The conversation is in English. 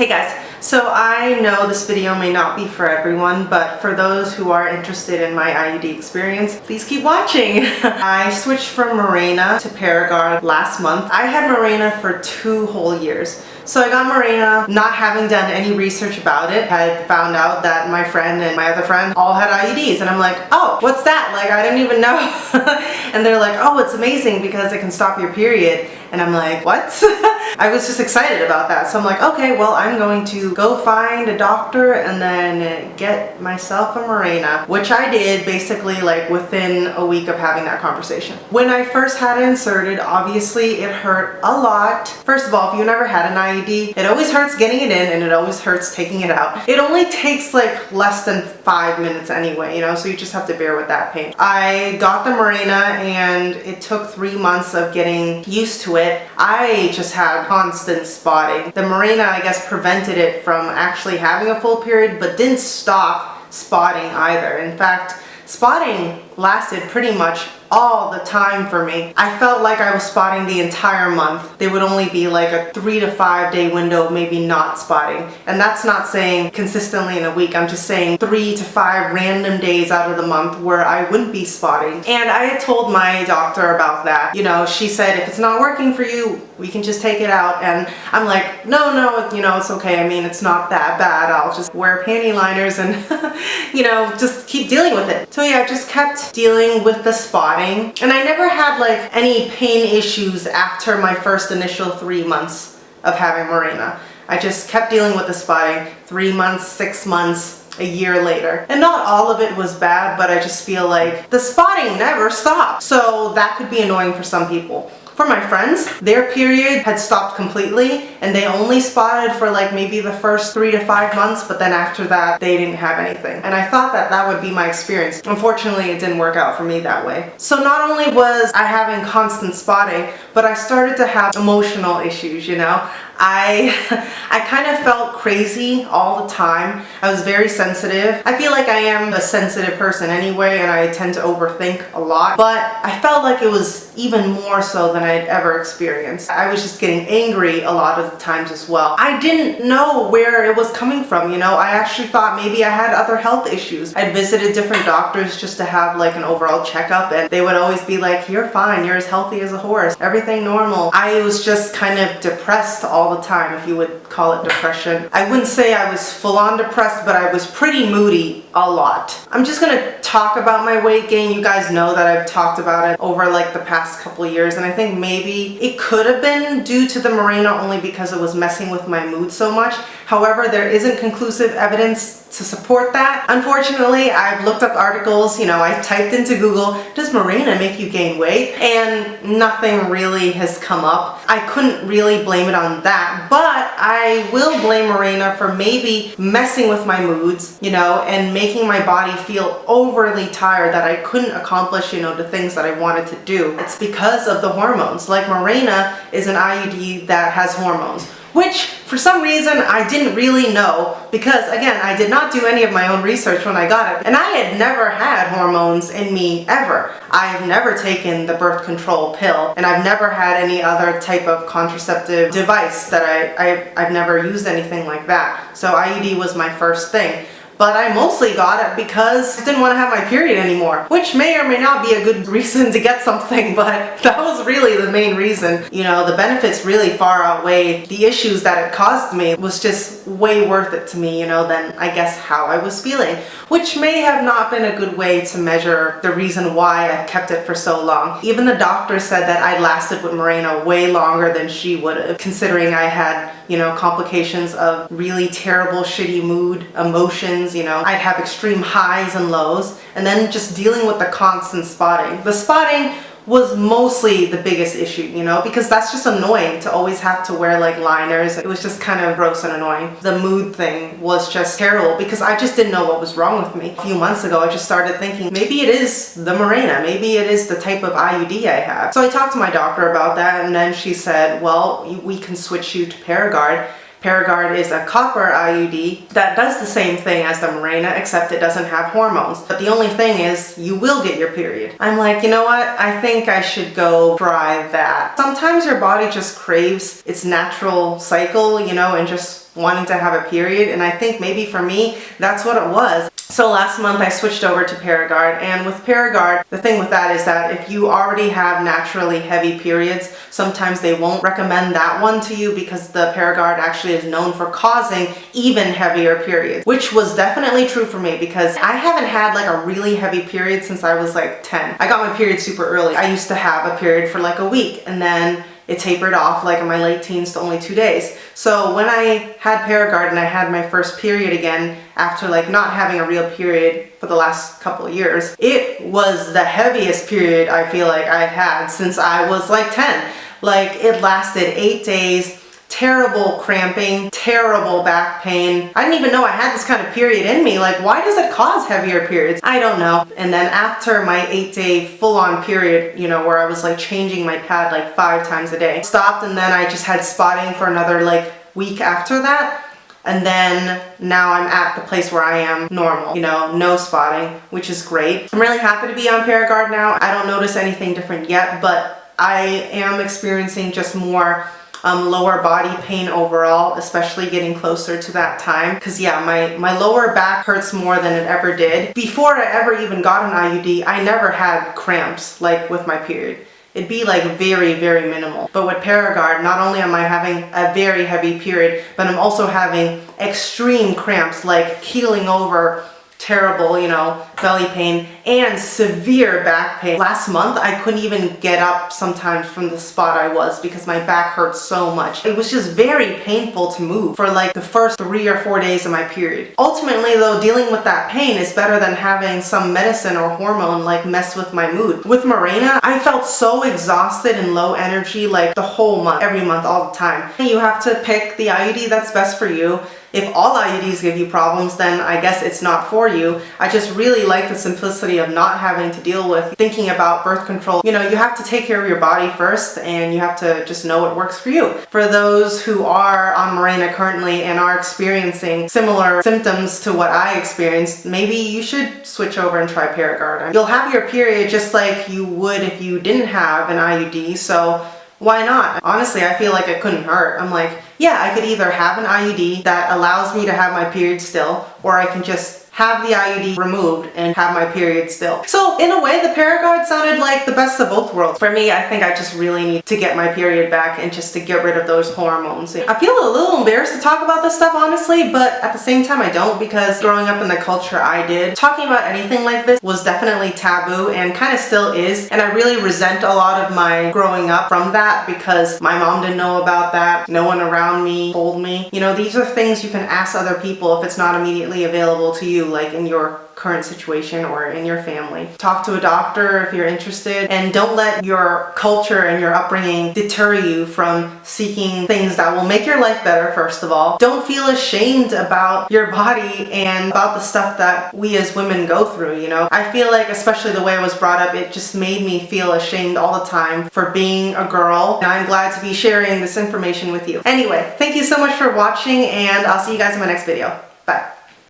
Hey guys, so I know this video may not be for everyone, but for those who are interested in my IUD experience, please keep watching. I switched from Mirena to ParaGard last month. I had Mirena for 2 whole years. So I got Mirena, not having done any research about it. I found out that my friend and my other friend all had IUDs, and I'm like, oh, what's that? Like, I didn't even know. And they're like, oh, it's amazing because it can stop your period. And I'm like, what? I was just excited about that. So I'm like, okay, well, I'm going to go find a doctor and then get myself a Mirena, which I did basically like within a week of having that conversation. When I first had it inserted, obviously it hurt a lot. First of all, if you never had an IUD, it always hurts getting it in and it always hurts taking it out. It only takes like less than 5 minutes anyway, you know, so you just have to bear with that pain. I got the Mirena and it took 3 months of getting used to it. I just had constant spotting. The Mirena, I guess, prevented it from actually having a full period, but didn't stop spotting either. In fact, spotting lasted pretty much all the time for me. I felt like I was spotting the entire month. There would only be like a 3 to 5 day window, maybe not spotting. And that's not saying consistently in a week. I'm just saying 3 to 5 random days out of the month where I wouldn't be spotting. And I had told my doctor about that. You know, she said, if it's not working for you, we can just take it out. And I'm like, no, you know, it's okay. I mean, it's not that bad. I'll just wear panty liners and, you know, just keep dealing with it. So yeah, I just kept dealing with the spotting. And I never had like any pain issues after my first initial 3 months of having Mirena. I just kept dealing with the spotting 3 months, 6 months, a year later. And not all of it was bad, but I just feel like the spotting never stopped. So that could be annoying for some people. For my friends, their period had stopped completely and they only spotted for like maybe the first 3 to 5 months, but then after that they didn't have anything. And I thought that that would be my experience. Unfortunately, it didn't work out for me that way. So not only was I having constant spotting, but I started to have emotional issues, you know? I kind of felt crazy all the time. I was very sensitive. I feel like I am a sensitive person anyway, and I tend to overthink a lot, but I felt like it was even more so than I'd ever experienced. I was just getting angry a lot of the times as well. I didn't know where it was coming from, you know? I actually thought maybe I had other health issues. I'd visited different doctors just to have like an overall checkup, and they would always be like, you're fine, you're as healthy as a horse, everything normal. I was just kind of depressed all the time, if you would call it depression. I wouldn't say I was full-on depressed, but I was pretty moody a lot. I'm just gonna talk about my weight gain. You guys know that I've talked about it over like the past couple of years, and I think maybe it could have been due to the Mirena only because it was messing with my mood so much. However, there isn't conclusive evidence to support that. Unfortunately, I've looked up articles, you know, I typed into Google, does Mirena make you gain weight? And nothing really has come up. I couldn't really blame it on that, but I will blame Mirena for maybe messing with my moods, you know, and making my body feel overly tired that I couldn't accomplish, you know, the things that I wanted to do. It's because of the hormones. Like Mirena is an IUD that has hormones, which for some reason I didn't really know because, again, I did not do any of my own research when I got it, and I had never had hormones in me ever. I've never taken the birth control pill, and I've never had any other type of contraceptive device that I've never used anything like that. So IUD was my first thing. But I mostly got it because I didn't want to have my period anymore, which may or may not be a good reason to get something, but that was really the main reason. You know, the benefits really far outweigh the issues that it caused me. It was just way worth it to me, you know, than I guess how I was feeling, which may have not been a good way to measure the reason why I kept it for so long. Even the doctor said that I lasted with Mirena way longer than she would have, considering I had, you know, complications of really terrible, shitty mood, emotions. You know, I'd have extreme highs and lows, and then just dealing with the constant spotting. The spotting was mostly the biggest issue, you know, because that's just annoying to always have to wear like liners. It was just kind of gross and annoying. The mood thing was just terrible because I just didn't know what was wrong with me. A few months ago, I just started thinking maybe it is the Mirena, maybe it is the type of IUD I have. So I talked to my doctor about that, and then she said, well, we can switch you to ParaGard. ParaGard is a copper IUD that does the same thing as the Mirena, except it doesn't have hormones. But the only thing is, you will get your period. I'm like, you know what? I think I should go try that. Sometimes your body just craves its natural cycle, you know, and just wanting to have a period, and I think maybe for me, that's what it was. So last month I switched over to ParaGard, and with ParaGard, the thing with that is that if you already have naturally heavy periods, sometimes they won't recommend that one to you because the ParaGard actually is known for causing even heavier periods, which was definitely true for me because I haven't had like a really heavy period since I was like 10. I got my period super early. I used to have a period for like a week, and then it tapered off like in my late teens to only 2 days. So when I had ParaGard and I had my first period again after like not having a real period for the last couple of years, it was the heaviest period I feel like I've had since I was like 10. Like it lasted 8 days. Terrible cramping, terrible back pain. I didn't even know I had this kind of period in me. Like, why does it cause heavier periods? I don't know. And then after my 8-day full-on period, you know, where I was like changing my pad like 5 times a day, stopped, and then I just had spotting for another like week after that. And then now I'm at the place where I am normal, you know, no spotting, which is great. I'm really happy to be on ParaGard now. I don't notice anything different yet, but I am experiencing just more lower body pain overall, especially getting closer to that time. Because yeah, my lower back hurts more than it ever did. Before I ever even got an IUD, I never had cramps like with my period. It'd be like very, very minimal. But with ParaGard, not only am I having a very heavy period, but I'm also having extreme cramps, like keeling over, terrible, you know, belly pain, and severe back pain. Last month, I couldn't even get up sometimes from the spot I was because my back hurt so much. It was just very painful to move for like the first 3 or 4 days of my period. Ultimately though, dealing with that pain is better than having some medicine or hormone like mess with my mood. With Mirena, I felt so exhausted and low energy like the whole month, every month, all the time. You have to pick the IUD that's best for you. If all IUDs give you problems, then I guess it's not for you. I just really like the simplicity of not having to deal with thinking about birth control. You know, you have to take care of your body first, and you have to just know what works for you. For those who are on Mirena currently and are experiencing similar symptoms to what I experienced, maybe you should switch over and try ParaGard. You'll have your period just like you would if you didn't have an IUD, so why not? Honestly, I feel like it couldn't hurt. I'm like, yeah, I could either have an IUD that allows me to have my period still, or I can just have the IUD removed and have my period still. So in a way, the ParaGard sounded like the best of both worlds. For me, I think I just really need to get my period back and just to get rid of those hormones. I feel a little embarrassed to talk about this stuff, honestly, but at the same time I don't, because growing up in the culture I did, talking about anything like this was definitely taboo and kind of still is. And I really resent a lot of my growing up from that because my mom didn't know about that. No one around me told me. You know, these are things you can ask other people if it's not immediately available to you, like in your current situation or in your family. Talk to a doctor if you're interested, and don't let your culture and your upbringing deter you from seeking things that will make your life better, first of all. Don't feel ashamed about your body and about the stuff that we as women go through, you know? I feel like, especially the way I was brought up, it just made me feel ashamed all the time for being a girl, and I'm glad to be sharing this information with you. Anyway, thank you so much for watching, and I'll see you guys in my next video.